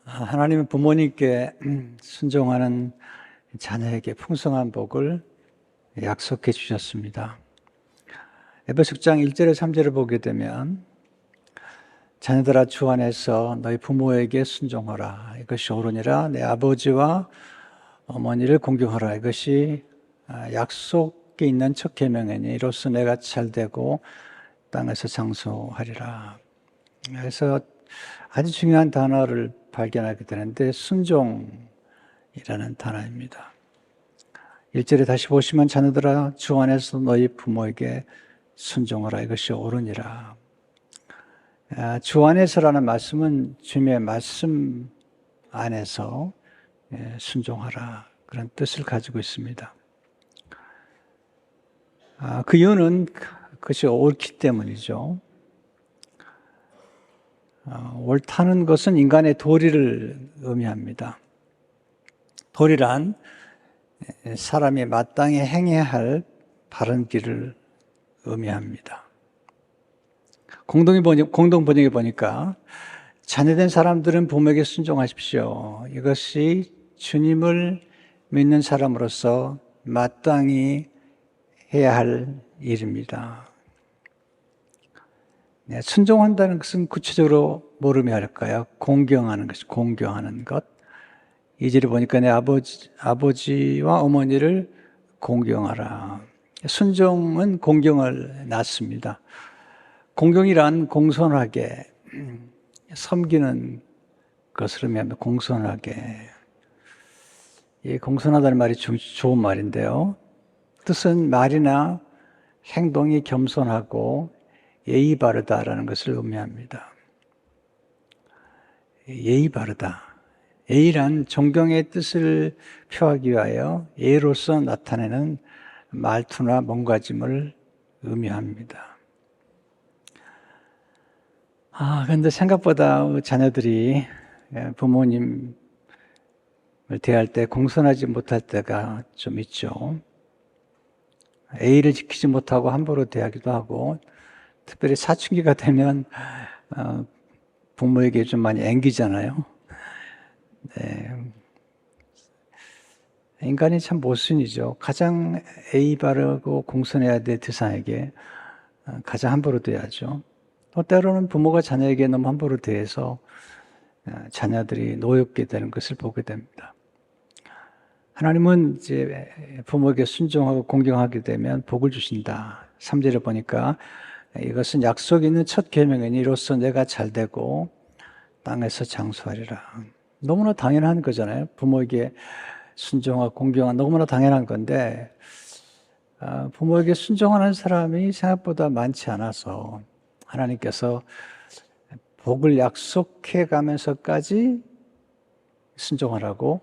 하나님은 부모님께 순종하는 자녀에게 풍성한 복을 약속해 주셨습니다. 에베소 6장 1절에 3절을 보게 되면 자녀들아 주 안에서 너희 부모에게 순종하라. 이것이 옳으니라. 내 아버지와 어머니를 공경하라. 이것이 약속에 있는 첫 계명이니 이로써 내가 잘되고 땅에서 장수하리라. 그래서 아주 중요한 단어를 발견하게 되는데 순종이라는 단어입니다. 1절에 다시 보시면 자녀들아 주 안에서 너희 부모에게 순종하라. 이것이 옳으니라. 주 안에서라는 말씀은 주님의 말씀 안에서 순종하라. 그런 뜻을 가지고 있습니다. 그 이유는 그것이 옳기 때문이죠. 옳다는 것은 인간의 도리를 의미합니다. 도리란 사람이 마땅히 행해야 할 바른 길을 의미합니다. 공동 번역에 보니까 자녀된 사람들은 부모에게 순종하십시오. 이것이 주님을 믿는 사람으로서 마땅히 해야 할 일입니다. 순종한다는 것은 구체적으로 뭘 의미할까요? 공경하는 것, 공경하는 것. 2절에 보니까 내 아버지와 어머니를 공경하라. 순종은 공경을 낳습니다. 공경이란 공손하게 섬기는 것을 의미합니다. 공손하게. 이 공손하다는 말이 좋은 말인데요. 뜻은 말이나 행동이 겸손하고 예의 바르다라는 것을 의미합니다. 예의 바르다. 예의란 존경의 뜻을 표하기 위하여 예로서 나타내는 말투나 몸가짐을 의미합니다. 그런데 생각보다 자녀들이 부모님을 대할 때 공손하지 못할 때가 좀 있죠. 예의를 지키지 못하고 함부로 대하기도 하고, 특별히 사춘기가 되면 부모에게 좀 많이 앵기잖아요. 네. 인간이 참 모순이죠. 가장 예의 바르고 공손해야 될 대상에게 가장 함부로 대하죠. 또 때로는 부모가 자녀에게 너무 함부로 대해서 자녀들이 노엽게 되는 것을 보게 됩니다. 하나님은 이제 부모에게 순종하고 공경하게 되면 복을 주신다. 3절에 보니까 이것은 약속이 있는 첫 계명이니 이로써 내가 잘되고 땅에서 장수하리라. 너무나 당연한 거잖아요. 부모에게 순종하고 공경은 너무나 당연한 건데 부모에게 순종하는 사람이 생각보다 많지 않아서 하나님께서 복을 약속해 가면서까지 순종하라고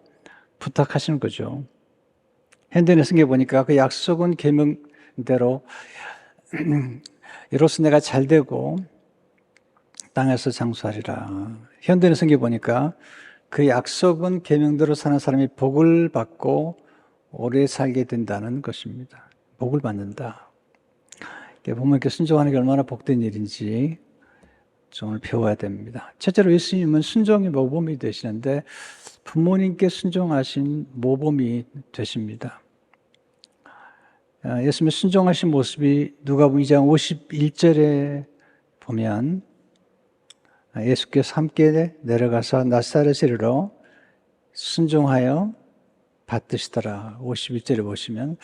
부탁하시는 거죠. 현대인의 성경에 보니까 그 약속은 계명대로 이로써 내가 잘되고 땅에서 장수하리라. 현대인의 성경에 보니까 그 약속은 계명대로 사는 사람이 복을 받고 오래 살게 된다는 것입니다. 복을 받는다. 부모님께 순종하는 게 얼마나 복된 일인지 오늘 배워야 됩니다. 첫째로 예수님은 순종의 모범이 되시는데 부모님께 순종하신 모범이 되십니다. 예수님의 순종하신 모습이 누가복음 2장 51절에 보면 예수께서 함께 내려가서 나사렛에 이르러 순종하여 받드시더라. 51절에 보시면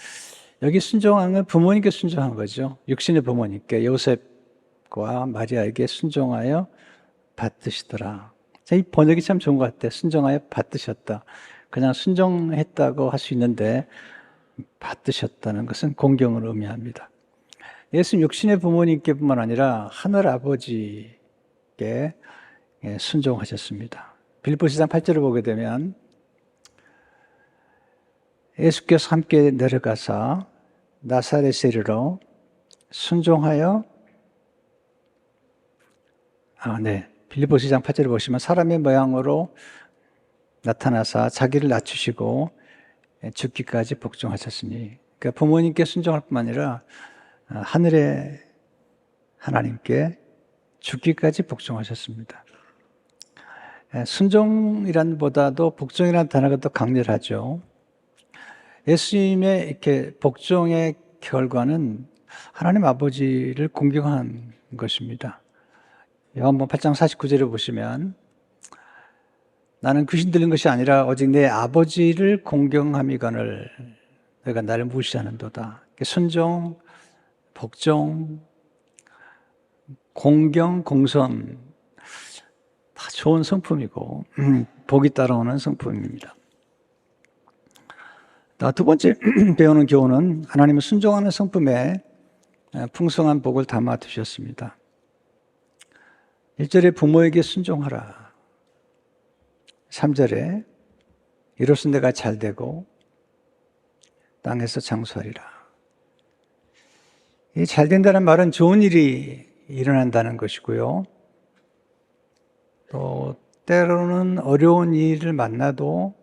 여기 순종한 건 부모님께 순종한 거죠. 육신의 부모님께 요셉과 마리아에게 순종하여 받드시더라. 이 번역이 참 좋은 것 같아요. 순종하여 받드셨다. 그냥 순종했다고 할 수 있는데 받드셨다는 것은 공경을 의미합니다. 예수님 육신의 부모님께 뿐만 아니라 하늘 아버지께 순종하셨습니다. 빌립보서 1장 8절을 보게 되면 예수께서 함께 내려가사 나사렛에 이르러 순종하여 빌립보서 2장 8절을 보시면 사람의 모양으로 나타나사 자기를 낮추시고 죽기까지 복종하셨으니, 그러니까 부모님께 순종할 뿐만 아니라 하늘의 하나님께 죽기까지 복종하셨습니다. 순종이란 보다도 복종이라는 단어가 더 강렬하죠. 예수님의 이렇게 복종의 결과는 하나님 아버지를 공경한 것입니다. 요한복음 8장 49절을 보시면 나는 귀신 들린 것이 아니라 오직 내 아버지를 공경함이거늘 너희가 나를 무시하는도다. 순종, 복종, 공경, 공선 다 좋은 성품이고 복이 따라오는 성품입니다. 두 번째 배우는 교훈은 하나님은 순종하는 성품에 풍성한 복을 담아 두셨습니다. 1절에 부모에게 순종하라. 3절에 이로써 내가 잘되고 땅에서 장수하리라. 이 잘된다는 말은 좋은 일이 일어난다는 것이고요. 또 때로는 어려운 일을 만나도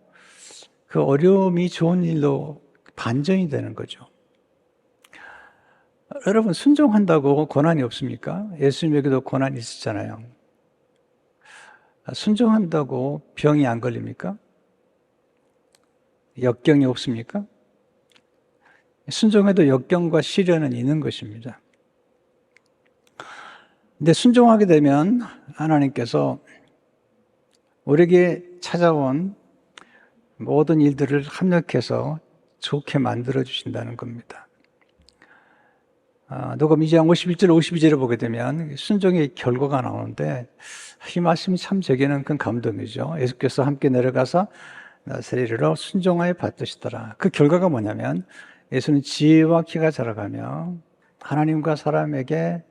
그 어려움이 좋은 일로 반전이 되는 거죠. 여러분, 순종한다고 고난이 없습니까? 예수님에게도 고난이 있었잖아요. 순종한다고 병이 안 걸립니까? 역경이 없습니까? 순종해도 역경과 시련은 있는 것입니다. 근데 순종하게 되면 하나님께서 우리에게 찾아온 모든 일들을 합력해서 좋게 만들어 주신다는 겁니다. 누가복음 2장 51절 52절을 보게 되면 순종의 결과가 나오는데 이 말씀이 참 제게는 큰 감동이죠. 예수께서 함께 내려가서 나사렛으로 순종하여 받으시더라. 그 결과가 뭐냐면 예수는 지혜와 키가 자라가며 하나님과 사람에게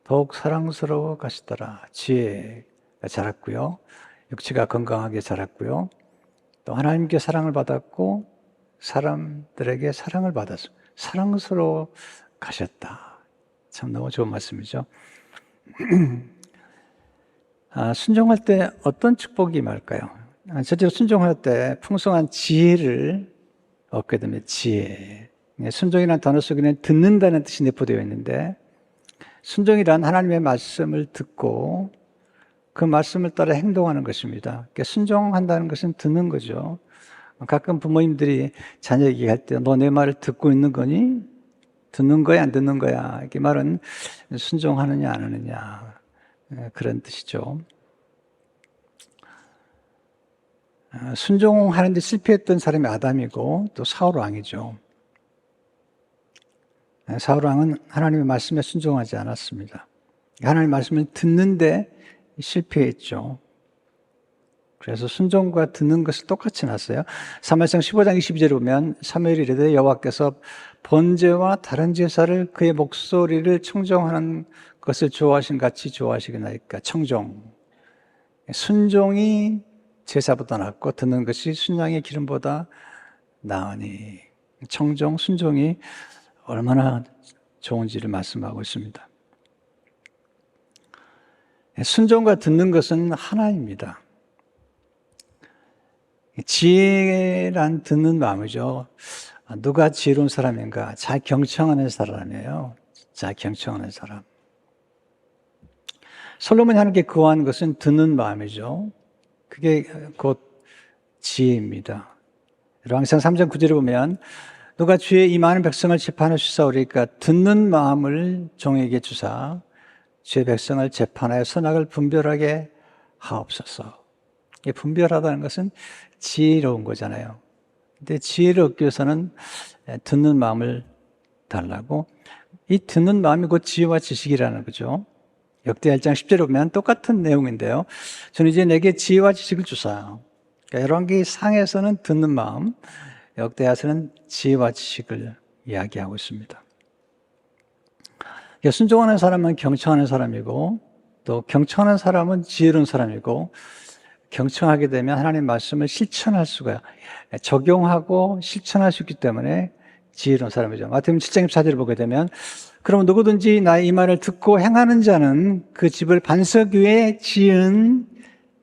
더욱 사랑스러워 가시더라. 지혜가 자랐고요. 육체가 건강하게 자랐고요. 또 하나님께 사랑을 받았고 사람들에게 사랑을 받아서 사랑스러워 가셨다. 참 너무 좋은 말씀이죠. 순종할 때 어떤 축복이 임할까요? 첫째로 순종할 때 풍성한 지혜를 얻게 됩니다. 지혜. 순종이라는 단어 속에는 듣는다는 뜻이 내포되어 있는데 순종이란 하나님의 말씀을 듣고 그 말씀을 따라 행동하는 것입니다. 그러니까 순종한다는 것은 듣는 거죠. 가끔 부모님들이 자녀 얘기할 때 너 내 말을 듣고 있는 거니? 듣는 거야 안 듣는 거야? 이렇게 말은 순종하느냐 안 하느냐 그런 뜻이죠. 순종하는데 실패했던 사람이 아담이고 또 사울 왕이죠. 사울 왕은 하나님의 말씀에 순종하지 않았습니다. 하나님의 말씀을 듣는데 실패했죠. 그래서 순종과 듣는 것을 똑같이 놨어요. 사무엘상 15장 22절에 보면 사무엘이 이르되 여호와께서 번제와 다른 제사를 그의 목소리를 청종하는 것을 좋아하신 같이 좋아하시겠나이까. 청종. 순종이 제사보다 낫고 듣는 것이 순양의 기름보다 나으니. 청종, 순종이 얼마나 좋은지를 말씀하고 있습니다. 순종과 듣는 것은 하나입니다. 지혜란 듣는 마음이죠. 누가 지혜로운 사람인가? 잘 경청하는 사람이에요. 잘 경청하는 사람. 솔로몬이 하나님께 구한 것은 듣는 마음이죠. 그게 곧 지혜입니다. 왕상 3장 9절에 보면 누가 주의 이 많은 백성을 재판하시사오리까 듣는 마음을 종에게 주사 주의 백성을 재판하여 선악을 분별하게 하옵소서. 분별하다는 것은 지혜로운 거잖아요. 근데 지혜를 얻기 위해서는 듣는 마음을 달라고. 이 듣는 마음이 곧 지혜와 지식이라는 거죠. 역대 1장 10절에 보면 똑같은 내용인데요. 저는 이제 내게 지혜와 지식을 주사. 그러니까 열왕기 상에서는 듣는 마음, 역대하서는 지혜와 지식을 이야기하고 있습니다. 순종하는 사람은 경청하는 사람이고 또 경청하는 사람은 지혜로운 사람이고 경청하게 되면 하나님의 말씀을 실천할 수가 적용하고 실천할 수 있기 때문에 지혜로운 사람이죠. 마태복음 7장 24절을 보게 되면 그럼 누구든지 나의 이 말을 듣고 행하는 자는 그 집을 반석 위에 지은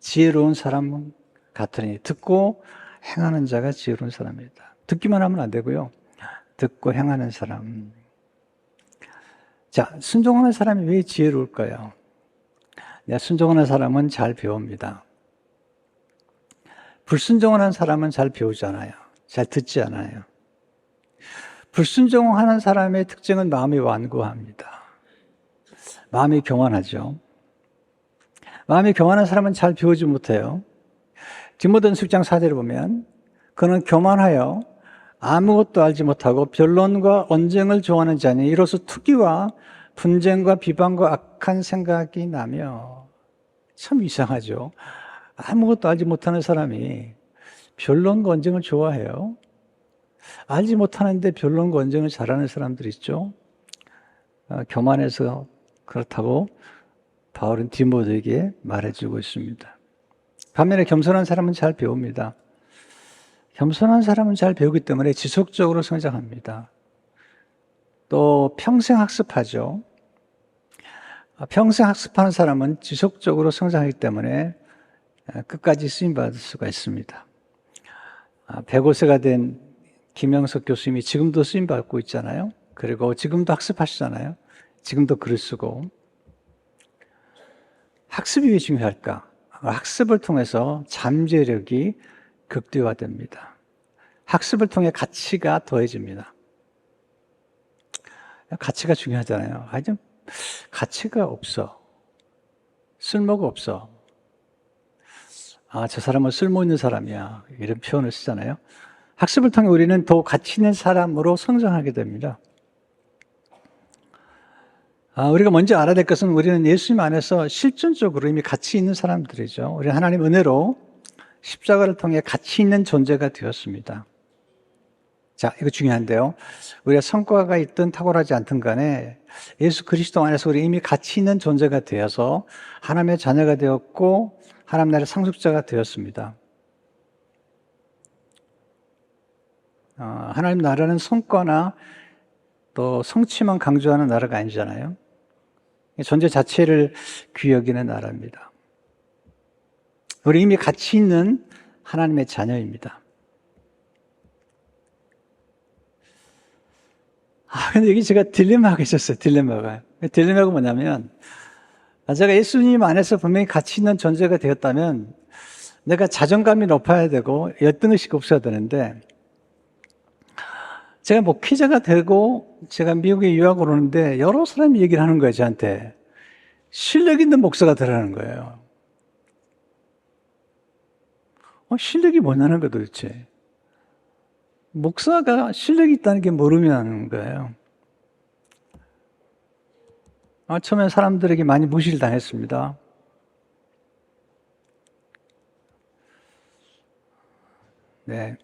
지혜로운 사람 같으니 듣고 행하는 자가 지혜로운 사람이다. 듣기만 하면 안 되고요. 듣고 행하는 사람. 자, 순종하는 사람이 왜 지혜로울까요? 순종하는 사람은 잘 배웁니다. 불순종하는 사람은 잘 배우지 않아요. 잘 듣지 않아요. 불순종하는 사람의 특징은 마음이 완고합니다. 마음이 교만하죠. 마음이 교만한 사람은 잘 배우지 못해요. 디모데전서 6장 4절을 보면 그는 교만하여 아무것도 알지 못하고 변론과 언쟁을 좋아하는 자니 이로써 투기와 분쟁과 비방과 악한 생각이 나며. 참 이상하죠. 아무것도 알지 못하는 사람이 변론과 언쟁을 좋아해요. 알지 못하는데 변론과 언쟁을 잘하는 사람들 있죠. 교만해서 그렇다고 바울은 디모데에게 말해주고 있습니다. 반면에 겸손한 사람은 잘 배웁니다. 겸손한 사람은 잘 배우기 때문에 지속적으로 성장합니다. 또 평생 학습하죠. 평생 학습하는 사람은 지속적으로 성장하기 때문에 끝까지 쓰임받을 수가 있습니다. 105세가 된 김영석 교수님이 지금도 쓰임받고 있잖아요. 그리고 지금도 학습하시잖아요. 지금도 글을 쓰고. 학습이 왜 중요할까? 학습을 통해서 잠재력이 극대화됩니다. 학습을 통해 가치가 더해집니다. 가치가 중요하잖아요. 아니, 가치가 없어. 쓸모가 없어. 저 사람은 쓸모 있는 사람이야. 이런 표현을 쓰잖아요. 학습을 통해 우리는 더 가치 있는 사람으로 성장하게 됩니다. 우리가 먼저 알아야 될 것은 우리는 예수님 안에서 실존적으로 이미 가치 있는 사람들이죠. 우리는 하나님 은혜로 십자가를 통해 가치 있는 존재가 되었습니다. 자, 이거 중요한데요. 우리가 성과가 있든 탁월하지 않든 간에 예수 그리스도 안에서 우리 이미 가치 있는 존재가 되어서 하나님의 자녀가 되었고 하나님 나라의 상속자가 되었습니다. 하나님 나라는 성과나 또 성취만 강조하는 나라가 아니잖아요. 존재 자체를 귀히 여기는 나라입니다. 우리 이미 가치 있는 하나님의 자녀입니다. 근데 여기 제가 딜레마가 있었어요. 딜레마가 뭐냐면, 제가 예수님 안에서 분명히 가치 있는 존재가 되었다면, 내가 자존감이 높아야 되고, 열등의식이 없어야 되는데, 제가 목회자가 되고, 제가 미국에 유학을 오는데, 여러 사람이 얘기를 하는 거예요, 저한테. 실력 있는 목사가 되라는 거예요. 실력이 뭐냐는 거예요, 도대체. 목사가 실력이 있다는 게 모르면 거예요. 처음에 사람들에게 많이 무시를 당했습니다. 네.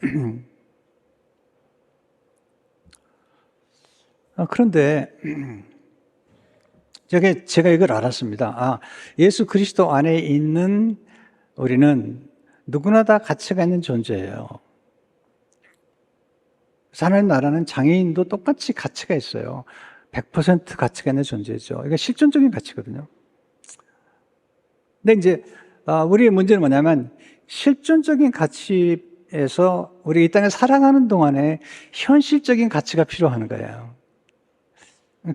그런데 제가 이걸 알았습니다. 예수 그리스도 안에 있는 우리는 누구나 다 가치가 있는 존재예요. 하나님 나라는 장애인도 똑같이 가치가 있어요. 100% 가치가 있는 존재죠. 이게 실존적인 가치거든요. 근데 이제 우리의 문제는 뭐냐면 실존적인 가치에서 우리 이 땅에 살아가는 동안에 현실적인 가치가 필요한 거예요.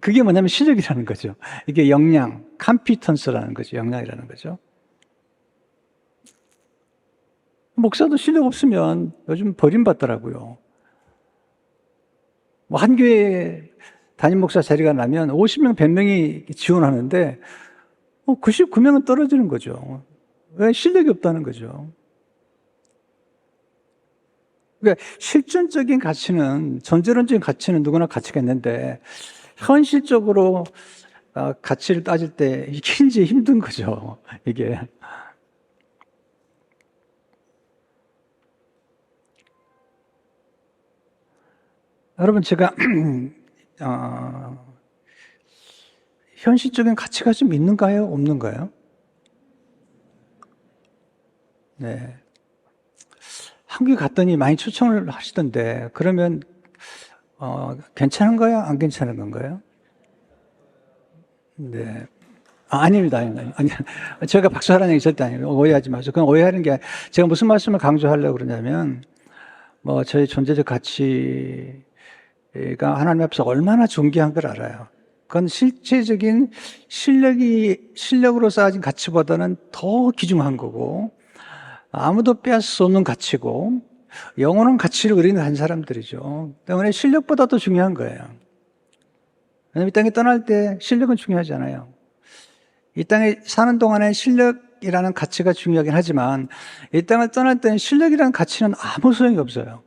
그게 뭐냐면 실력이라는 거죠. 이게 역량, 컴피턴스라는 거죠. 역량이라는 거죠. 목사도 실력 없으면 요즘 버림받더라고요. 한 교회 담임 목사 자리가 나면 50명, 100명이 지원하는데 99명은 떨어지는 거죠. 왜? 실력이 없다는 거죠. 그러니까 실존적인 가치는, 전제론적인 가치는 누구나 가치가 있는데 현실적으로 가치를 따질 때 이게 이제 힘든 거죠. 이게. 여러분, 제가 현실적인 가치가 좀 있는가요? 없는가요? 네. 한국에 갔더니 많이 초청을 하시던데, 그러면 괜찮은 거야? 안 괜찮은 건가요? 네. 아닙니다. 아니, 제가 박수하라는 얘기 절대 아니에요. 오해하지 마세요. 그건 오해하는 게 제가 무슨 말씀을 강조하려고 그러냐면, 저희 존재적 가치가 하나님 앞에서 얼마나 존귀한 걸 알아요. 그건 실체적인 실력으로 쌓아진 가치보다는 더 귀중한 거고, 아무도 빼앗을 수 없는 가치고 영원한 가치를 우리는 한 사람들이죠. 때문에 실력보다도 중요한 거예요. 왜냐하면 이 땅에 떠날 때 실력은 중요하잖아요. 이 땅에 사는 동안에 실력이라는 가치가 중요하긴 하지만 이 땅을 떠날 때는 실력이라는 가치는 아무 소용이 없어요.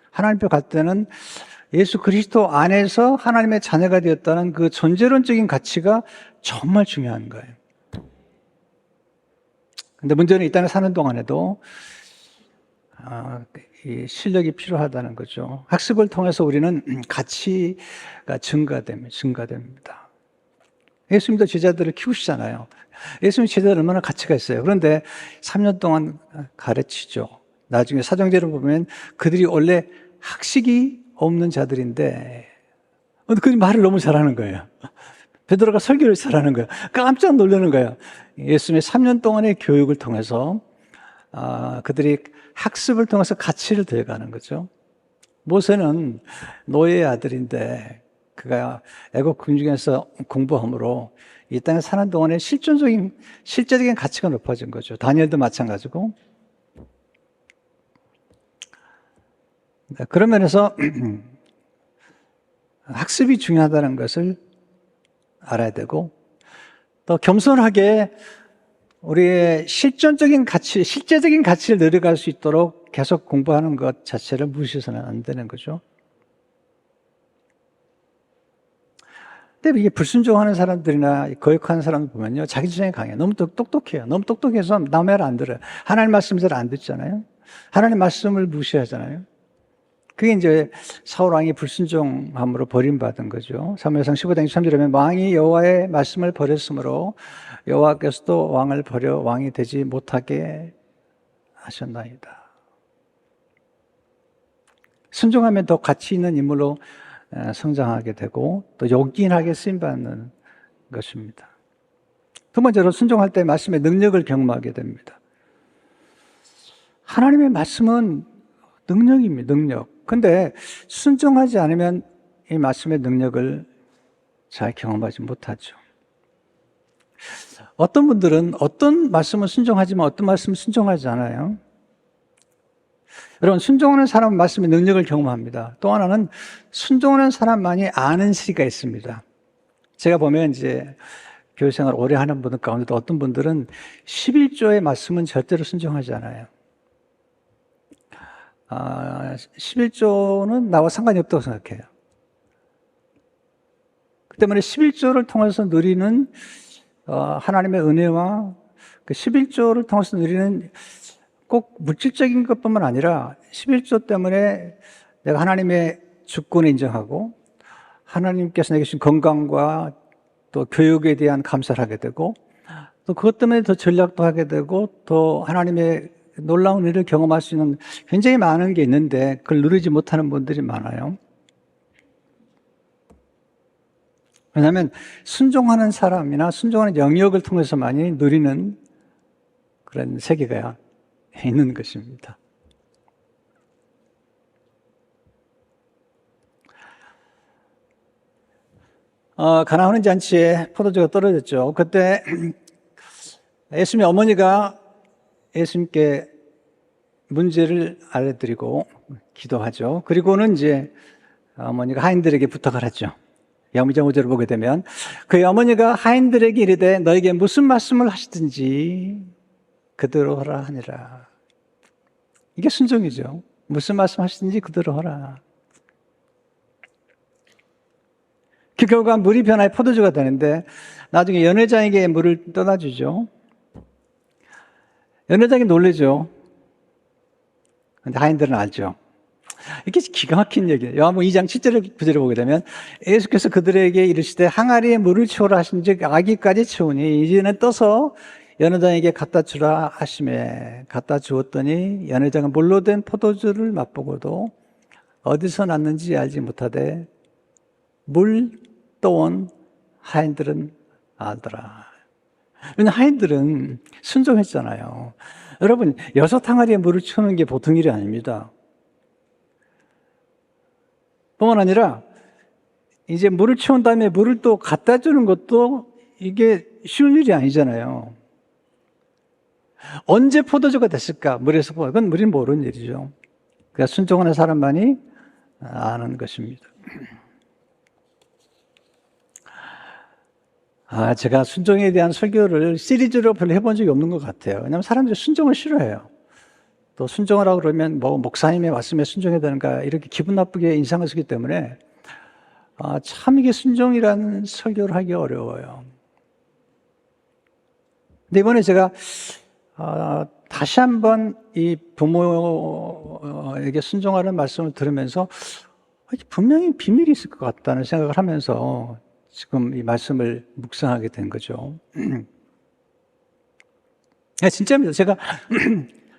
하나님 앞에 갈 때는 예수 그리스도 안에서 하나님의 자녀가 되었다는 그 존재론적인 가치가 정말 중요한 거예요. 근데 문제는 이 땅에 사는 동안에도 이 실력이 필요하다는 거죠. 학습을 통해서 우리는 가치가 증가됩니다. 예수님도 제자들을 키우시잖아요. 예수님 제자들 얼마나 가치가 있어요. 그런데 3년 동안 가르치죠. 나중에 사정제를 보면 그들이 원래 학식이 없는 자들인데 그 말을 너무 잘하는 거예요. 베드로가 설교를 잘하는 거예요. 깜짝 놀라는 거예요. 예수님의 3년 동안의 교육을 통해서 그들이 학습을 통해서 가치를 더해가는 거죠. 모세는 노예의 아들인데 그가 애국 군중에서 공부함으로 이 땅에 사는 동안에 실제적인 가치가 높아진 거죠. 다니엘도 마찬가지고. 그런 면에서 학습이 중요하다는 것을 알아야 되고 또 겸손하게 우리의 실제적인 가치를 늘려갈 수 있도록 계속 공부하는 것 자체를 무시해서는 안 되는 거죠. 근데 이게 불순종하는 사람들이나 거역하는 사람들 보면요, 자기 주장이 강해요. 너무 똑똑해요. 너무 똑똑해서 남의 말 안 들어요. 하나님 말씀 잘 안 듣잖아요. 하나님 말씀을 무시하잖아요. 그게 이제 사울 왕이 불순종함으로 버림받은 거죠. 사무엘상 15장 23절에 보면 왕이 여호와의 말씀을 버렸으므로 여호와께서도 왕을 버려 왕이 되지 못하게 하셨나이다. 순종하면 더 가치 있는 인물로 성장하게 되고 또 요긴하게 쓰임받는 것입니다. 두 번째로 순종할 때 말씀의 능력을 경험하게 됩니다. 하나님의 말씀은 능력입니다. 능력. 근데 순종하지 않으면 이 말씀의 능력을 잘 경험하지 못하죠. 어떤 분들은 어떤 말씀은 순종하지만 어떤 말씀은 순종하지 않아요. 여러분, 순종하는 사람은 말씀의 능력을 경험합니다. 또 하나는 순종하는 사람만이 아는 시기가 있습니다. 제가 보면 이제 교회생활 오래 하는 분들 가운데도 어떤 분들은 11조의 말씀은 절대로 순종하지 않아요. 11조는 나와 상관이 없다고 생각해요. 그 때문에 11조를 통해서 누리는 하나님의 은혜와 그 11조를 통해서 누리는 꼭 물질적인 것뿐만 아니라 11조 때문에 내가 하나님의 주권을 인정하고 하나님께서 내게 주신 건강과 또 교육에 대한 감사를 하게 되고 또 그것 때문에 더 전략도 하게 되고 또 하나님의 놀라운 일을 경험할 수 있는 굉장히 많은 게 있는데 그걸 누리지 못하는 분들이 많아요. 왜냐하면 순종하는 사람이나 순종하는 영역을 통해서만이 누리는 그런 세계가 있는 것입니다. 가나안 잔치에 포도주가 떨어졌죠. 그때 예수님의 어머니가 예수님께 문제를 알려드리고 기도하죠. 그리고는 이제 어머니가 하인들에게 부탁을 하죠. 야무장 5절을 보게 되면 그의 어머니가 하인들에게 이르되 너에게 무슨 말씀을 하시든지 그대로 하라 하니라. 이게 순종이죠. 무슨 말씀 하시든지 그대로 하라. 그 결과 물이 변하여 포도주가 되는데 나중에 연회장에게 물을 떠다주죠. 연회장이 놀라죠. 근데 하인들은 알죠. 이게 기가 막힌 얘기예요. 요한복음 2장 7절 9절을 보게 되면 예수께서 그들에게 이르시되 항아리에 물을 채우라 하신즉 아기까지 채우니 이제는 떠서 연회장에게 갖다 주라 하시매 갖다 주었더니 연회장은 물로 된 포도주를 맛보고도 어디서 났는지 알지 못하되 물 떠온 하인들은 알더라. 왜냐하면 하인들은 순종했잖아요. 여러분, 6항아리에 물을 채우는 게 보통 일이 아닙니다. 뿐만 아니라 이제 물을 채운 다음에 물을 또 갖다 주는 것도 이게 쉬운 일이 아니잖아요. 언제 포도주가 됐을까? 물에서 그건 우리는 모르는 일이죠. 그러니까 순종하는 사람만이 아는 것입니다. 제가 순종에 대한 설교를 시리즈로 별로 해본 적이 없는 것 같아요. 왜냐하면 사람들이 순종을 싫어해요. 또 순종하라고 그러면 뭐 목사님의 말씀에 순종해야 되는가 이렇게 기분 나쁘게 인상을 쓰기 때문에 참 이게 순종이라는 설교를 하기 어려워요. 근데 이번에 제가 다시 한번 이 부모에게 순종하는 말씀을 들으면서 분명히 비밀이 있을 것 같다는 생각을 하면서 지금 이 말씀을 묵상하게 된 거죠. 진짜입니다. 제가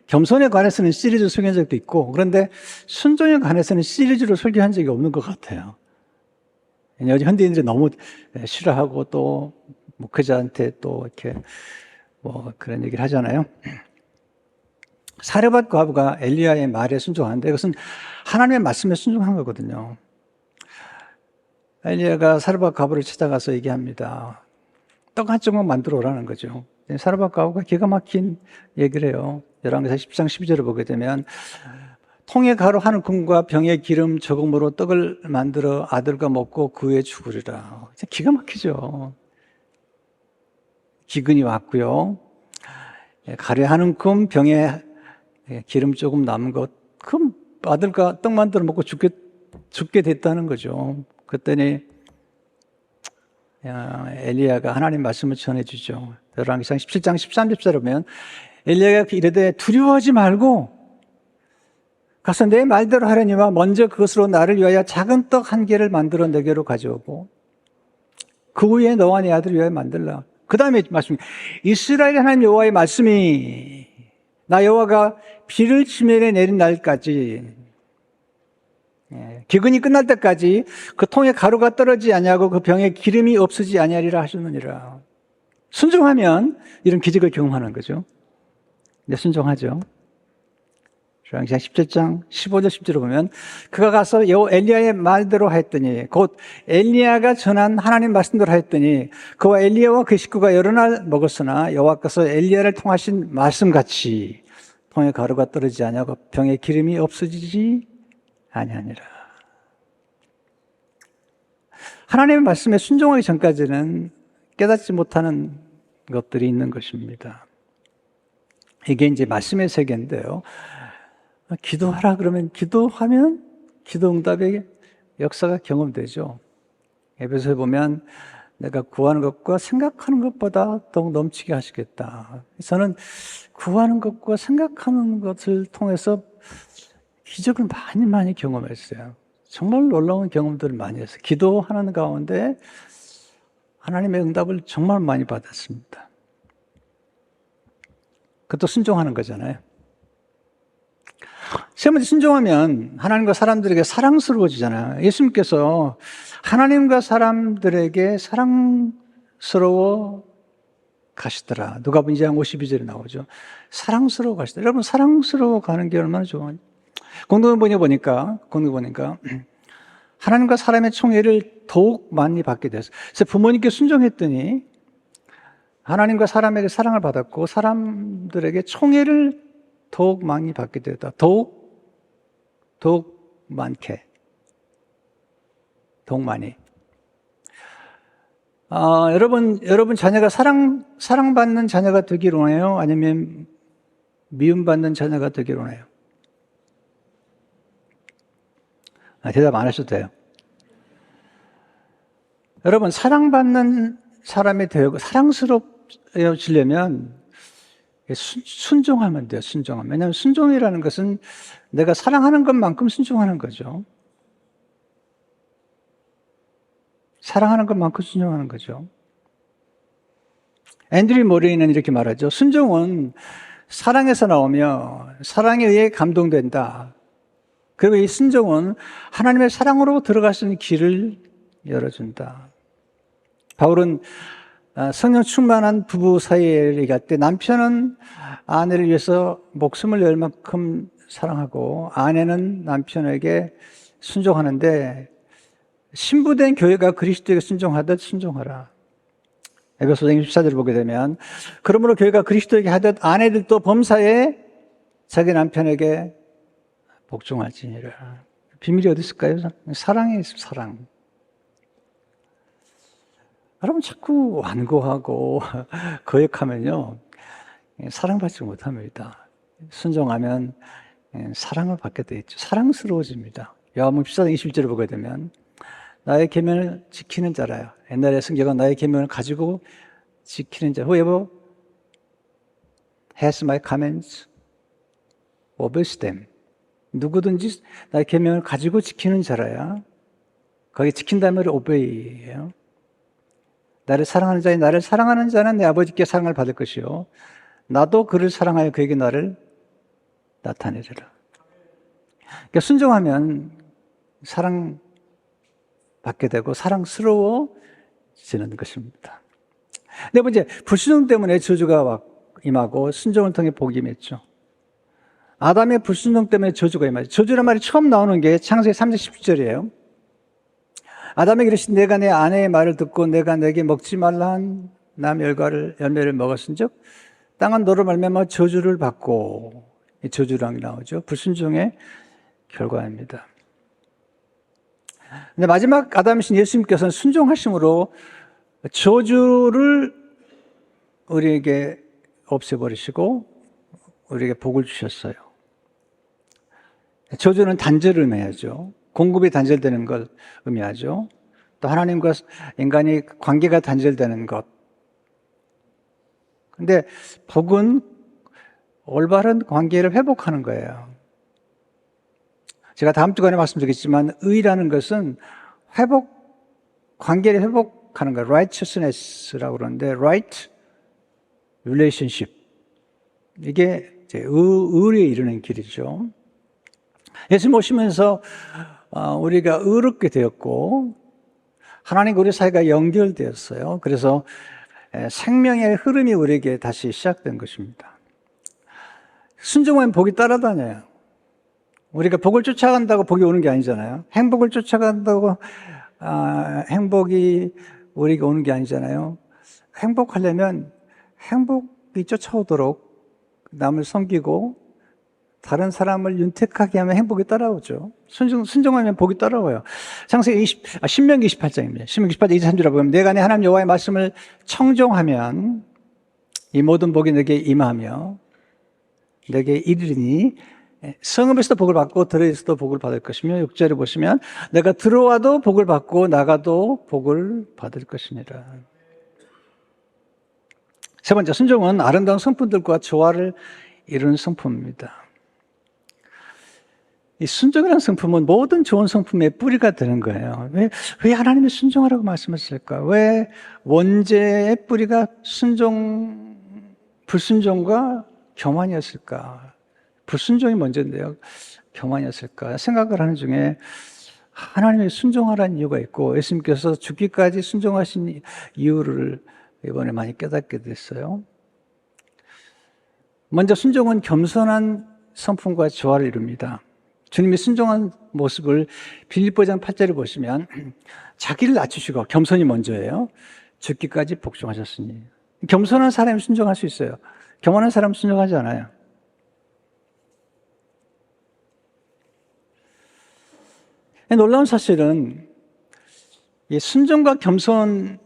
겸손에 관해서는 시리즈 설교한 적도 있고, 그런데 순종에 관해서는 시리즈로 설교한 적이 없는 것 같아요. 요즘 현대인들이 너무 싫어하고 또 목회자한테 또 이렇게 뭐 그런 얘기를 하잖아요. 사르밧 과부가 엘리야의 말에 순종하는데 그것은 하나님의 말씀에 순종한 거거든요. 엘리야가 사르밧 과부를 찾아가서 얘기합니다. 떡 한 조각 만들어 오라는 거죠. 사르밧 과부가 기가 막힌 얘기를 해요. 열왕기상 10장 12절을 보게 되면 통에 가루 한 움큼과 병에 기름 조금으로 떡을 만들어 아들과 먹고 그 후에 죽으리라. 기가 막히죠. 기근이 왔고요. 가루 한 움큼 병에 기름 조금 남은 것, 그럼 아들과 떡 만들어 먹고 죽게 됐다는 거죠. 그랬더니 엘리야가 하나님 말씀을 전해주죠. 열왕기상 17장 13절에 보면 엘리야가 이르되 두려워하지 말고 가서 내 말대로 하려니와 먼저 그것으로 나를 위하여 작은 떡 한 개를 만들어 내게로 가져오고 그 후에 너와 네 아들을 위하여 만들라. 그 다음에 말씀이 이스라엘 하나님 여호와의 말씀이 나 여호와가 비를 지면에 내린 날까지 기근이 끝날 때까지 그 통에 가루가 떨어지지 아니하고 그 병에 기름이 없어지지 아니하리라 하셨느니라. 순종하면 이런 기적을 경험하는 거죠. 네, 순종하죠. 열왕기상 17장 15절 10절을 보면 그가 가서 엘리야의 말대로 하였더니 곧 엘리야가 전한 하나님 말씀대로 하였더니 그와 엘리야와 그 식구가 여러 날 먹었으나 여호와께서 엘리야를 통하신 말씀같이 통에 가루가 떨어지지 아니하고 병에 기름이 없어지지 아니하니라. 하나님의 말씀에 순종하기 전까지는 깨닫지 못하는 것들이 있는 것입니다. 이게 이제 말씀의 세계인데요. 기도하라 그러면 기도하면 기도 응답의 역사가 경험되죠. 에베소에 보면 내가 구하는 것과 생각하는 것보다 더욱 넘치게 하시겠다. 저는 구하는 것과 생각하는 것을 통해서 기적을 많이 경험했어요. 정말 놀라운 경험들을 많이 했어요. 기도하는 가운데 하나님의 응답을 정말 많이 받았습니다. 그것도 순종하는 거잖아요. 세 번째, 순종하면 하나님과 사람들에게 사랑스러워지잖아요. 예수님께서 하나님과 사람들에게 사랑스러워 가시더라. 누가복음 2장 52절에 나오죠. 사랑스러워 가시더라. 여러분, 사랑스러워 가는 게 얼마나 좋아요. 공동번역에 보니까 하나님과 사람의 총애를 더욱 많이 받게 됐어요. 그래서 부모님께 순종했더니 하나님과 사람에게 사랑을 받았고 사람들에게 총애를 더욱 많이 받게 되었다. 더욱 많게. 더욱 많이. 여러분 자녀가 사랑받는 자녀가 되길 원해요? 아니면 미움받는 자녀가 되길 원해요? 대답 안 하셔도 돼요. 여러분, 사랑받는 사람이 되고 사랑스러워지려면 순종하면 돼요. 순종하면. 왜냐하면 순종이라는 것은 내가 사랑하는 것만큼 순종하는 거죠. 사랑하는 것만큼 순종하는 거죠. 앤드류 모레이는 이렇게 말하죠. 순종은 사랑에서 나오며 사랑에 의해 감동된다. 그리고 이 순종은 하나님의 사랑으로 들어갈 수 있는 길을 열어준다. 바울은 성령 충만한 부부 사이에 얘기할 때 남편은 아내를 위해서 목숨을 낼 만큼 사랑하고 아내는 남편에게 순종하는데 신부된 교회가 그리스도에게 순종하듯 순종하라. 에베소서 14절을 보게 되면 그러므로 교회가 그리스도에게 하듯 아내들도 범사에 자기 남편에게 복종할지니라. 비밀이 어디 있을까요? 사랑에 있습니다. 사랑. 여러분 자꾸 완고하고 거역하면요 사랑받지 못합니다. 순종하면 사랑을 받게 돼 있죠. 사랑스러워집니다. 요한복음 14장 21절을 보게 되면 나의 계명을 지키는 자라요. 옛날에 성경은 나의 계명을 가지고 지키는 자. Whoever has my commands obeys them. 누구든지 나의 계명을 가지고 지키는 자라야. 거기 지킨다는 말이 obey예요. 나를 사랑하는 자인 나를 사랑하는 자는 내 아버지께 사랑을 받을 것이요 나도 그를 사랑하여 그에게 나를 나타내리라. 그러니까 순종하면 사랑받게 되고 사랑스러워지는 것입니다. 네 번째, 불순종 때문에 저주가 임하고 순종을 통해 복이 임했죠. 아담의 불순종 때문에 저주가 임하죠. 저주란 말이 처음 나오는 게 창세기 3장 17절이에요. 아담에게 이르시되 내가 내 아내의 말을 듣고 내가 내게 먹지 말라 한 남 열매를 먹었은즉 땅은 너로 말미암아 저주를 받고, 이 저주랑이 나오죠. 불순종의 결과입니다. 근데 마지막 아담이신 예수님께서는 순종하심으로 저주를 우리에게 없애버리시고 우리에게 복을 주셨어요. 저주는 단절을 의미하죠. 공급이 단절되는 걸 의미하죠. 또 하나님과 인간이 관계가 단절되는 것. 근데 복은 올바른 관계를 회복하는 거예요. 제가 다음 주간에 말씀드리겠지만 의라는 것은 관계를 회복하는 거예요. righteousness라고 그러는데 right relationship. 이게 이제 의에 이르는 길이죠. 예수님 오시면서 우리가 의롭게 되었고 하나님과 우리 사이가 연결되었어요. 그래서 생명의 흐름이 우리에게 다시 시작된 것입니다. 순종하면 복이 따라다녀요. 우리가 복을 쫓아간다고 복이 오는 게 아니잖아요. 행복을 쫓아간다고 행복이 우리에게 오는 게 아니잖아요. 행복하려면 행복이 쫓아오도록 남을 섬기고 다른 사람을 윤택하게 하면 행복이 따라오죠. 순종하면 복이 따라와요. 신명기 28장입니다. 신명기 28장 23절에 보면 내가 내 하나님 여호와의 말씀을 청종하면 이 모든 복이 내게 임하며 내게 이르리니 성읍에서도 복을 받고 들에서도 복을 받을 것이며 6절에 보시면 내가 들어와도 복을 받고 나가도 복을 받을 것이니라. 세 번째, 순종은 아름다운 성품들과 조화를 이루는 성품입니다. 이 순종이라는 성품은 모든 좋은 성품의 뿌리가 되는 거예요. 왜 하나님이 순종하라고 말씀하셨을까? 왜 원죄의 뿌리가 불순종과 교만이었을까? 불순종이 먼저인데요. 교만이었을까? 생각을 하는 중에 하나님이 순종하라는 이유가 있고 예수님께서 죽기까지 순종하신 이유를 이번에 많이 깨닫게 됐어요. 먼저 순종은 겸손한 성품과 조화를 이룹니다. 주님이 순종한 모습을 빌립보장 8절을 보시면 자기를 낮추시고 겸손이 먼저예요. 죽기까지 복종하셨으니. 겸손한 사람이 순종할 수 있어요. 교만한 사람은 순종하지 않아요. 놀라운 사실은 이 순종과 겸손이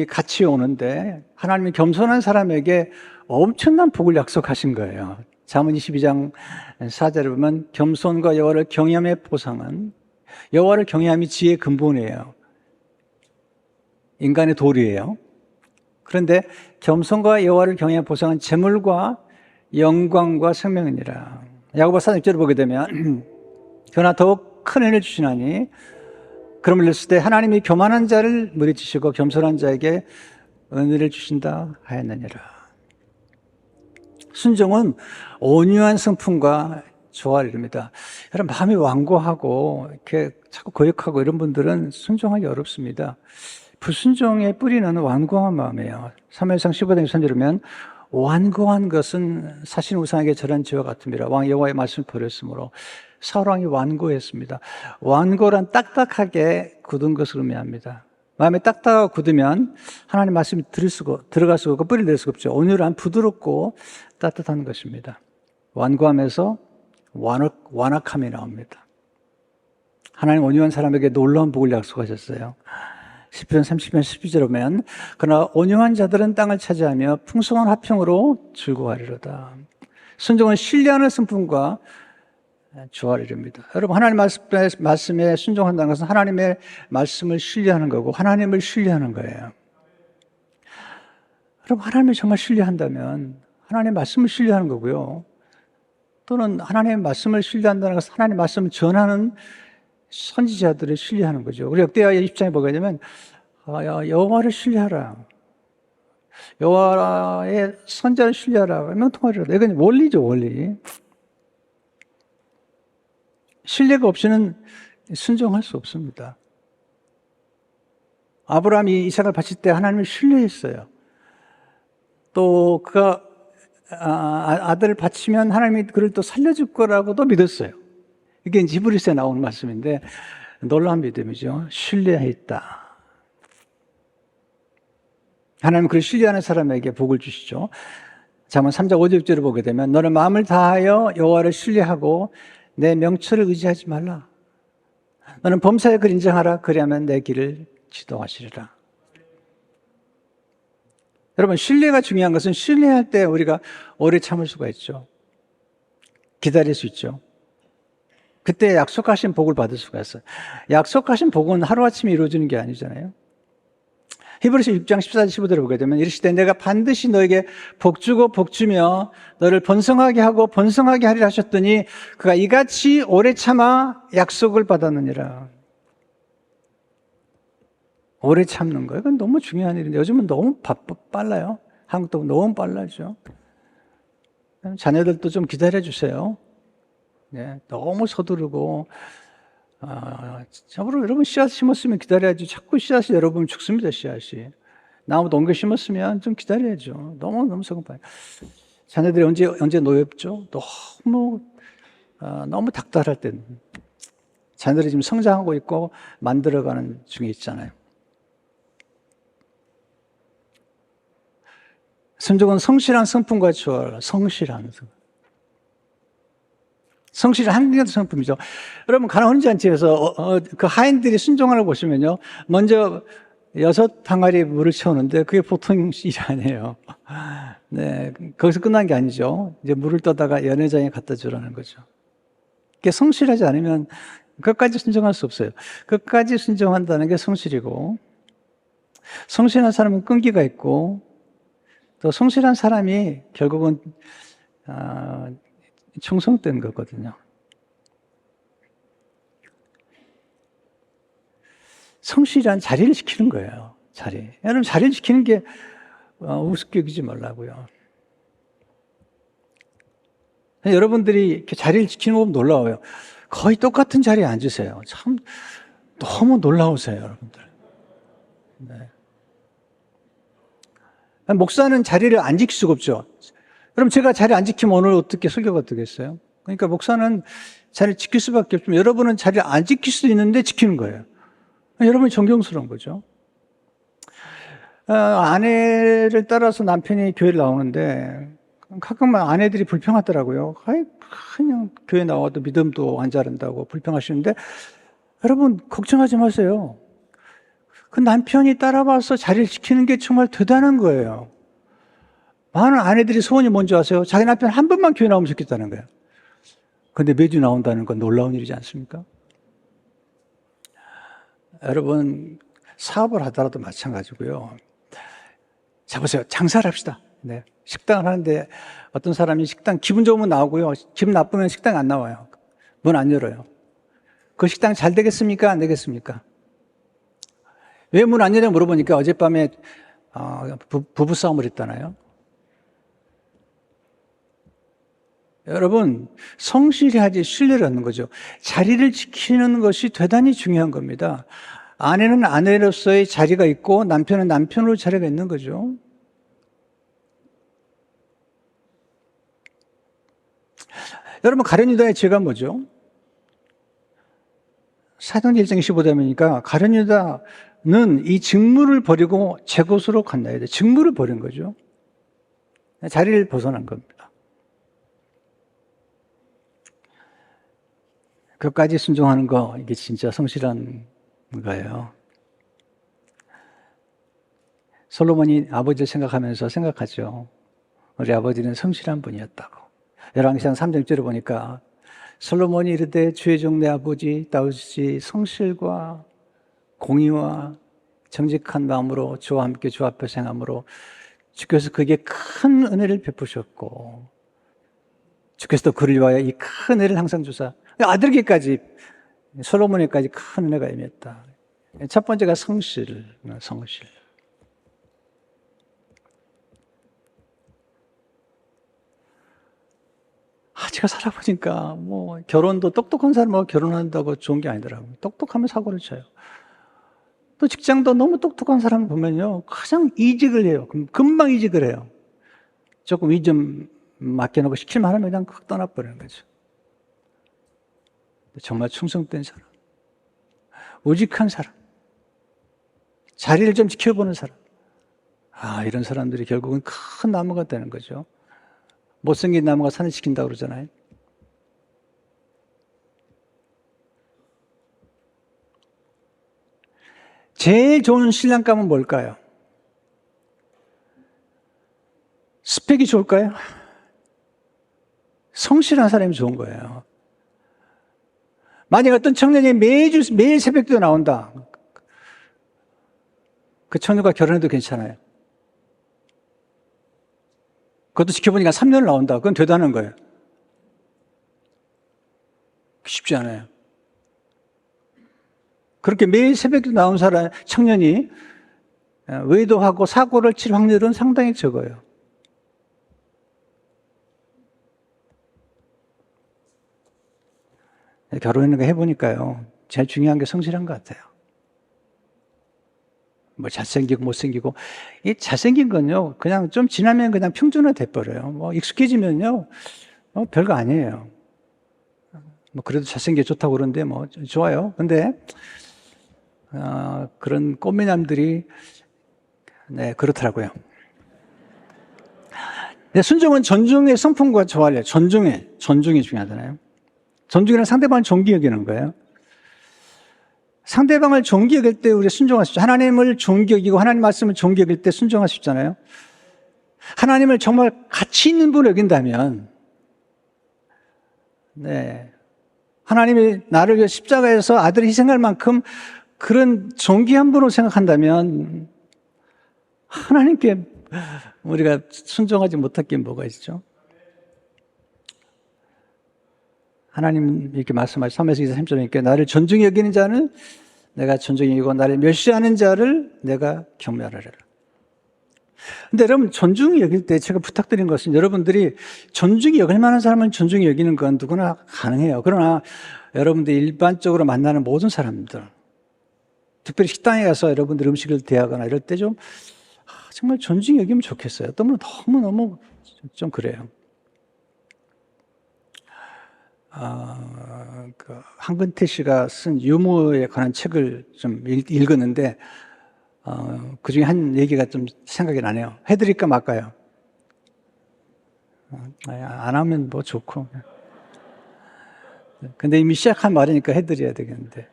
같이 오는데 하나님이 겸손한 사람에게 엄청난 복을 약속하신 거예요. 잠언 22장 4절에 보면 겸손과 여호와를 경외함의 보상은 여호와를 경외함이 지혜의 근본이에요. 인간의 도리예요. 그런데 겸손과 여호와를 경외함의 보상은 재물과 영광과 생명이니라. 야고보 4장 6절을 보게 되면 그러나 더욱 큰 은혜를 주시나니 그러므로 이랬을 때 하나님이 교만한 자를 물리치시고 겸손한 자에게 은혜를 주신다 하였느니라. 순종은 온유한 성품과 조화를 이룹니다. 여러분 마음이 완고하고 이렇게 자꾸 거역하고 이런 분들은 순종하기 어렵습니다. 불순종의 뿌리는 완고한 마음이에요. 사무엘상 15장 23절에 보면 완고한 것은 사신 우상에게 절한 죄와 같음이라. 왕 여호와의 말씀을 버렸으므로 사울 왕이 완고했습니다. 완고란 딱딱하게 굳은 것을 의미합니다. 마음에 딱딱하고 굳으면 하나님 말씀이 들어갈 수가 없고 뿌리를 낼 수가 없죠. 온유한 부드럽고 따뜻한 것입니다. 완고함에서 완악함이 나옵니다. 하나님 온유한 사람에게 놀라운 복을 약속하셨어요. 시편 30편 12절에 보면 그러나 온유한 자들은 땅을 차지하며 풍성한 화평으로 즐거워하리로다. 순종은 신뢰하는 성품과 조화를 이룹니다. 여러분, 하나님 말씀에 순종한다는 것은 하나님의 말씀을 신뢰하는 거고 하나님을 신뢰하는 거예요. 여러분, 하나님을 정말 신뢰한다면 하나님의 말씀을 신뢰하는 거고요. 또는 하나님의 말씀을 신뢰한다는 것은 하나님의 말씀을 전하는 선지자들을 신뢰하는 거죠. 우리 역대하의 입장에 보게 되면 여호와를 신뢰하라. 여호와의 선자를 신뢰하라. 명통하리라. 이건 원리죠, 원리. 신뢰가 없이는 순종할 수 없습니다. 아브라함이 이삭을 바칠 때 하나님을 신뢰했어요. 또 그가 아들을 바치면 하나님이 그를 또 살려줄 거라고도 믿었어요. 이게 이제 히브리서에 나오는 말씀인데 놀라운 믿음이죠. 신뢰했다. 하나님은 그를 신뢰하는 사람에게 복을 주시죠. 잠언 3장 5절 6절을 보게 되면 너는 마음을 다하여 여호와를 신뢰하고 내 명철을 의지하지 말라. 너는 범사에 그를 인정하라. 그리하면 내 길을 지도하시리라. 여러분, 신뢰가 중요한 것은 신뢰할 때 우리가 오래 참을 수가 있죠. 기다릴 수 있죠. 그때 약속하신 복을 받을 수가 있어요. 약속하신 복은 하루아침에 이루어지는 게 아니잖아요. 히브리서 6장 14절 15절을 보게 되면 이르시되 내가 반드시 너에게 복주고 복주며 너를 번성하게 하고 번성하게 하리라 하셨더니 그가 이같이 오래 참아 약속을 받았느니라. 오래 참는 거예요. 이건 너무 중요한 일인데 요즘은 너무 빨라요. 한국도 너무 빨라죠. 자녀들도 좀 기다려 주세요. 네, 너무 서두르고 여러분 씨앗 심었으면 기다려야지. 자꾸 씨앗이 여러분 죽습니다. 씨앗이 나무도 옮겨 심었으면 좀 기다려야죠. 너무 성급해요. 자녀들이 언제 노엽죠? 너무 닥달할 때 자녀들이 지금 성장하고 있고 만들어가는 중에 있잖아요. 순종은 성실한 성품과 조화를 성실한 한국의 성품이죠. 여러분, 가나안 혼인잔치에서 그 하인들이 순종하는 걸 보시면요. 먼저 6항아리 물을 채우는데 그게 보통 일이 아니에요. 네, 거기서 끝난 게 아니죠. 이제 물을 떠다가 연회장에 갖다 주라는 거죠. 그게 성실하지 않으면 끝까지 순종할 수 없어요. 끝까지 순종한다는 게 성실이고, 성실한 사람은 끈기가 있고, 또 성실한 사람이 결국은 충성된 거거든요. 성실한 자리를 지키는 거예요. 여러분, 자리를 지키는 게 우습게 여기지 말라고요. 여러분들이 이렇게 자리를 지키는 거 보면 놀라워요. 거의 똑같은 자리에 앉으세요. 참 너무 놀라우세요, 여러분들. 네. 목사는 자리를 안 지킬 수가 없죠. 그럼 제가 자리 안 지키면 오늘 어떻게 설교가 되겠어요? 그러니까 목사는 자리를 지킬 수밖에 없지만 여러분은 자리를 안 지킬 수도 있는데 지키는 거예요. 여러분이 존경스러운 거죠. 아내를 따라서 남편이 교회를 나오는데 가끔 아내들이 불평하더라고요. 그냥 교회 나와도 믿음도 안 자른다고 불평하시는데 여러분 걱정하지 마세요. 그 남편이 따라와서 자리를 지키는 게 정말 대단한 거예요. 많은 아내들이 소원이 뭔지 아세요? 자기 남편 한 번만 교회 나오면 좋겠다는 거예요. 그런데 매주 나온다는 건 놀라운 일이지 않습니까? 여러분, 사업을 하더라도 마찬가지고요. 자, 보세요. 장사를 합시다. 네. 식당을 하는데 어떤 사람이 식당 기분 좋으면 나오고요. 기분 나쁘면 식당이 안 나와요. 문 안 열어요. 그 식당 잘 되겠습니까? 안 되겠습니까? 왜 문 안 열냐 물어보니까 어젯밤에 부부싸움을 했다나요? 여러분, 성실히 하지 신뢰를 얻는 거죠. 자리를 지키는 것이 대단히 중요한 겁니다. 아내는 아내로서의 자리가 있고 남편은 남편으로 자리가 있는 거죠. 여러분, 가룟 유다의 죄가 뭐죠? 사도행전 1장 25절이니까 가룟 유다는 이 직무를 버리고 제 곳으로 건너야 돼. 직무를 버린 거죠. 자리를 벗어난 겁니다. 그것까지 순종하는 거, 이게 진짜 성실한 거예요. 솔로몬이 아버지를 생각하죠. 우리 아버지는 성실한 분이었다고. 열왕기상 3장 6절에 보니까 솔로몬이 이르되 주의 종 내 아버지 다윗이 성실과 공의와 정직한 마음으로 주와 함께 주 앞에서 행함으로 주께서 그에게 큰 은혜를 베푸셨고 주께서도 그를 위하여 이 큰 은혜를 항상 주사 아들에게까지 솔로몬에게까지 큰 은혜가 임했다. 첫 번째가 성실. 제가 살아보니까 결혼도 똑똑한 사람하고 결혼한다고 좋은 게 아니더라고요. 똑똑하면 사고를 쳐요. 또 직장도 너무 똑똑한 사람 보면요, 가장 이직을 해요. 금방 이직을 해요. 조금 일 좀 맡겨놓고 시킬만 하면 그냥 확 떠나버리는 거죠. 정말 충성된 사람, 우직한 사람, 자리를 좀 지켜보는 사람. 이런 사람들이 결국은 큰 나무가 되는 거죠. 못생긴 나무가 산을 지킨다고 그러잖아요. 제일 좋은 신랑감은 뭘까요? 스펙이 좋을까요? 성실한 사람이 좋은 거예요. 만약 어떤 청년이 매일 새벽도 나온다. 그 청년과 결혼해도 괜찮아요. 그것도 지켜보니까 3년을 나온다. 그건 대단한 거예요. 쉽지 않아요. 그렇게 매일 새벽도 나온 청년이 외도하고 사고를 칠 확률은 상당히 적어요. 결혼을 해보니까요, 제일 중요한 게 성실한 것 같아요. 잘생기고 못생기고, 이 잘생긴 건요, 그냥 좀 지나면 그냥 평준화 돼버려요. 익숙해지면요, 별거 아니에요. 그래도 잘생겨 좋다고 그러는데, 좋아요. 근데, 그런 꽃미남들이, 그렇더라고요. 순종은 존중의 성품과 조화를, 존중이 중요하잖아요. 존중이란 상대방을 존귀 여기는 거예요. 상대방을 존귀 여길 때 우리가 순종할 수 있죠. 하나님을 존귀 여기고 하나님 말씀을 존귀 여길 때 순종할 수 있잖아요. 하나님을 정말 가치 있는 분을 여긴다면, 하나님이 나를 위해 십자가에서 아들을 희생할 만큼 그런 존귀한 분으로 생각한다면 하나님께 우리가 순종하지 못할 게 뭐가 있죠? 하나님 이렇게 말씀하시죠. 3에서 3절이니까 나를 존중히 여기는 자는 내가 존중히 여기고 나를 멸시하는 자를 내가 경멸하리라. 근데 여러분, 존중히 여길 때 제가 부탁드린 것은 여러분들이 존중히 여길 만한 사람은 존중히 여기는 건 누구나 가능해요. 그러나 여러분들이 일반적으로 만나는 모든 사람들, 특별히 식당에 가서 여러분들 음식을 대하거나 이럴 때 좀 정말 존중히 여기면 좋겠어요. 너무너무 좀 그래요. 한근태 씨가 쓴 유머에 관한 책을 좀 읽었는데, 그 중에 한 얘기가 좀 생각이 나네요. 해드릴까 말까요? 안 하면 좋고. 근데 이미 시작한 말이니까 해드려야 되겠는데.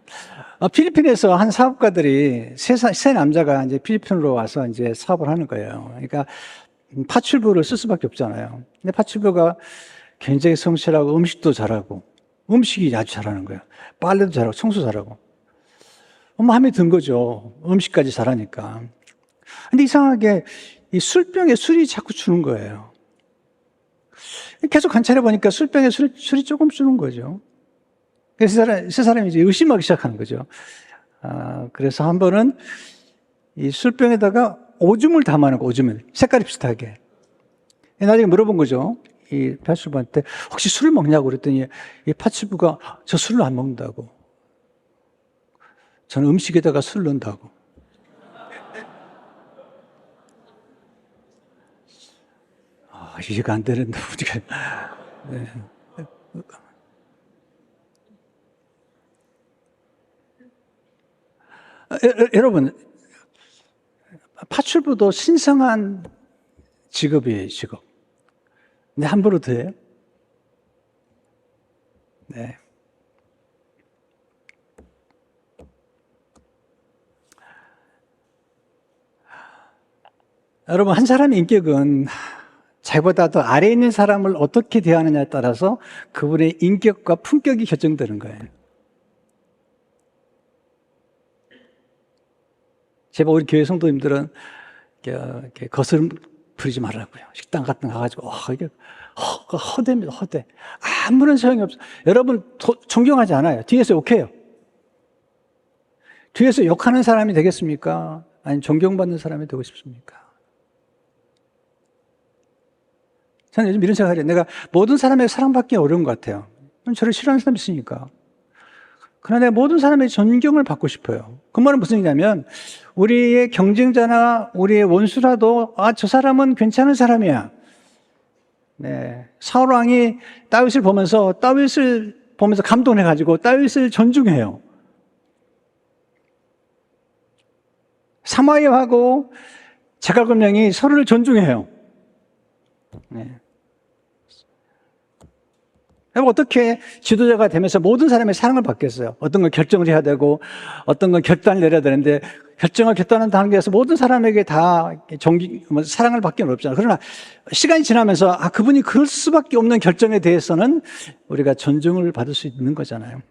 필리핀에서 한 사업가들이 세 남자가 이제 필리핀으로 와서 이제 사업을 하는 거예요. 그러니까 파출부를 쓸 수밖에 없잖아요. 근데 파출부가 굉장히 성실하고 음식도 잘하고 음식이 아주 잘하는 거예요. 빨래도 잘하고 청소 잘하고. 마음에 든 거죠. 음식까지 잘하니까. 근데 이상하게 이 술병에 술이 자꾸 주는 거예요. 계속 관찰해 보니까 술병에 술이 조금 주는 거죠. 그래서 세 사람이 이제 의심하기 시작하는 거죠. 그래서 한 번은 이 술병에다가 오줌을 담아놓은 거, 오줌을. 색깔이 비슷하게. 나중에 물어본 거죠. 이 파출부한테 혹시 술을 먹냐고 그랬더니 이 파출부가 저 술을 안 먹는다고. 저는 음식에다가 술을 넣는다고. 이해가 안 되는데 우리가. 여러분, 파출부도 신성한 직업이에요, 직업. 근데 함부로 돼요? 네. 여러분, 한 사람의 인격은 자기보다 더 아래에 있는 사람을 어떻게 대하느냐에 따라서 그분의 인격과 품격이 결정되는 거예요. 제발 우리 교회 성도님들은 이렇게 거스름 부리지 말라고요. 식당 같은 거 가가지고 이게 허대입니다, 허대. 아무런 소용이 없어. 여러분 존경하지 않아요. 뒤에서 욕해요. 뒤에서 욕하는 사람이 되겠습니까? 아니면 존경받는 사람이 되고 싶습니까? 저는 요즘 이런 생각을 해요. 내가 모든 사람에게 사랑받기 어려운 것 같아요. 저를 싫어하는 사람이 있으니까. 그러나 내가 모든 사람의 존경을 받고 싶어요. 그 말은 무슨 얘기냐면 우리의 경쟁자나 우리의 원수라도 저 사람은 괜찮은 사람이야. 네. 사울 왕이 다윗을 보면서 감동해가지고 다윗을 존중해요. 사마리아하고 제갈검령이 서로를 존중해요. 네. 어떻게 지도자가 되면서 모든 사람의 사랑을 받겠어요? 어떤 걸 결정을 해야 되고, 어떤 건 결단을 내려야 되는데, 결단하는 단계에서 모든 사람에게 다 사랑을 받기는 어렵잖아요. 그러나 시간이 지나면서, 그분이 그럴 수밖에 없는 결정에 대해서는 우리가 존중을 받을 수 있는 거잖아요.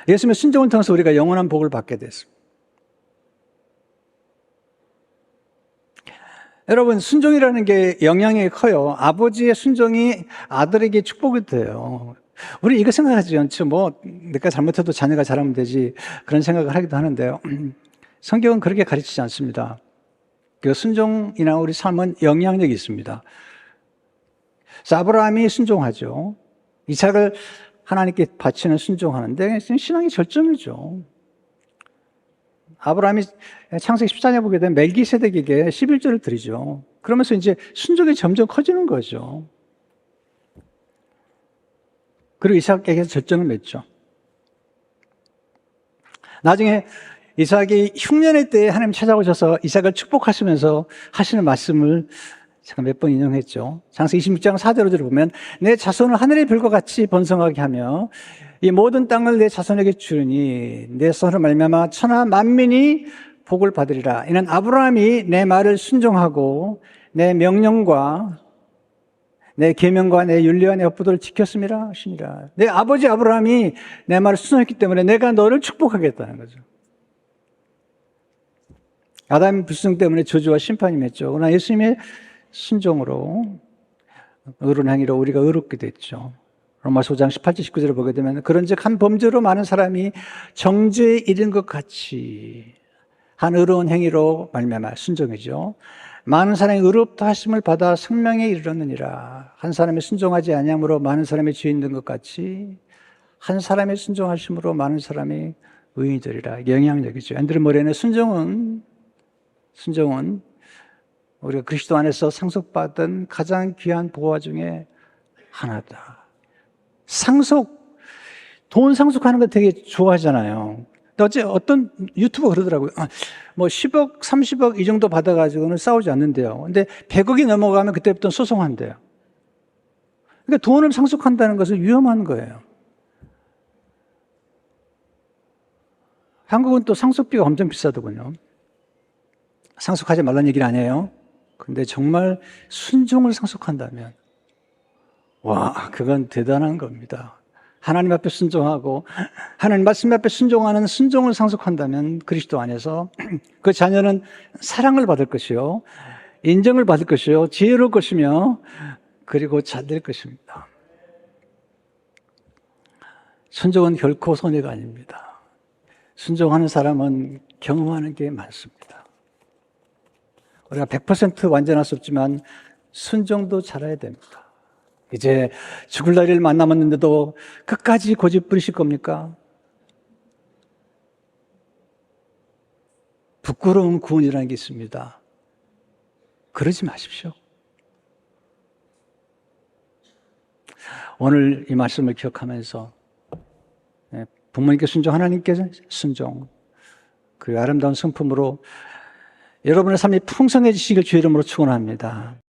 예수님의 순종을 통해서 우리가 영원한 복을 받게 됐습니다. 여러분, 순종이라는 게 영향이 커요. 아버지의 순종이 아들에게 축복이 돼요. 우리 이거 생각하지 않죠? 내가 잘못해도 자녀가 잘하면 되지. 그런 생각을 하기도 하는데요. 성경은 그렇게 가르치지 않습니다. 그 순종이나 우리 삶은 영향력이 있습니다. 아브라함이 순종하죠. 이삭을 하나님께 바치는 순종하는데 신앙의 절정이죠. 아브라함이 창세기 14장에 보게 되면 멜기세덱에게 11조를 드리죠. 그러면서 이제 순종이 점점 커지는 거죠. 그리고 이삭에게 절정을 맺죠. 나중에 이삭이 흉년의 때에 하나님 찾아오셔서 이삭을 축복하시면서 하시는 말씀을 제가 몇 번 인용했죠. 창세기 26장 4절을 보면 내 자손을 하늘의 별과 같이 번성하게 하며 이 모든 땅을 내 자손에게 주니 내 son으로 말미암아 천하 만민이 복을 받으리라. 이는 아브라함이 내 말을 순종하고 내 명령과 내 계명과 내 윤리와 내 법도를 지켰음이라 하시니라. 내 아버지 아브라함이 내 말을 순종했기 때문에 내가 너를 축복하겠다는 거죠. 아담의 불순 때문에 저주와 심판이 맺죠. 그러나 예수님의 순종으로 의로운 행위로 우리가 의롭게 됐죠. 로마서 5장 18절 19절을 보게 되면 그런즉 한 범죄로 많은 사람이 정죄에 이른 것 같이 한 의로운 행위로 말미암아 순종이죠. 많은 사람이 의롭다 하심을 받아 생명에 이르렀느니라. 한 사람이 순종하지 아니함으로 많은 사람이 죄인 된 것 같이 한 사람의 순종하심으로 많은 사람이 의인이 되리라. 영향력이죠. 앤드류 모레는 순종은 우리가 그리스도 안에서 상속받은 가장 귀한 보화 중에 하나다. 돈 상속하는 거 되게 좋아하잖아요. 어제 어떤 유튜버 그러더라고요. 10억, 30억 이 정도 받아가지고는 싸우지 않는데요. 근데 100억이 넘어가면 그때부터 소송한대요. 그러니까 돈을 상속한다는 것은 위험한 거예요. 한국은 또 상속비가 엄청 비싸더군요. 상속하지 말라는 얘기는 아니에요. 근데 정말 순종을 상속한다면 그건 대단한 겁니다. 하나님 앞에 순종하고 하나님 말씀 앞에 순종하는 순종을 상속한다면 그리스도 안에서 그 자녀는 사랑을 받을 것이요, 인정을 받을 것이요, 지혜로울 것이며 그리고 잘 될 것입니다. 순종은 결코 손해가 아닙니다. 순종하는 사람은 경험하는 게 많습니다. 우리가 100% 완전할 수 없지만 순종도 잘해야 됩니다. 이제 죽을 날을 만남았는데도 끝까지 고집 부리실 겁니까? 부끄러운 구원이라는 게 있습니다. 그러지 마십시오. 오늘 이 말씀을 기억하면서 부모님께 순종, 하나님께 순종. 그 아름다운 성품으로 여러분의 삶이 풍성해지시길 주의 이름으로 축원합니다.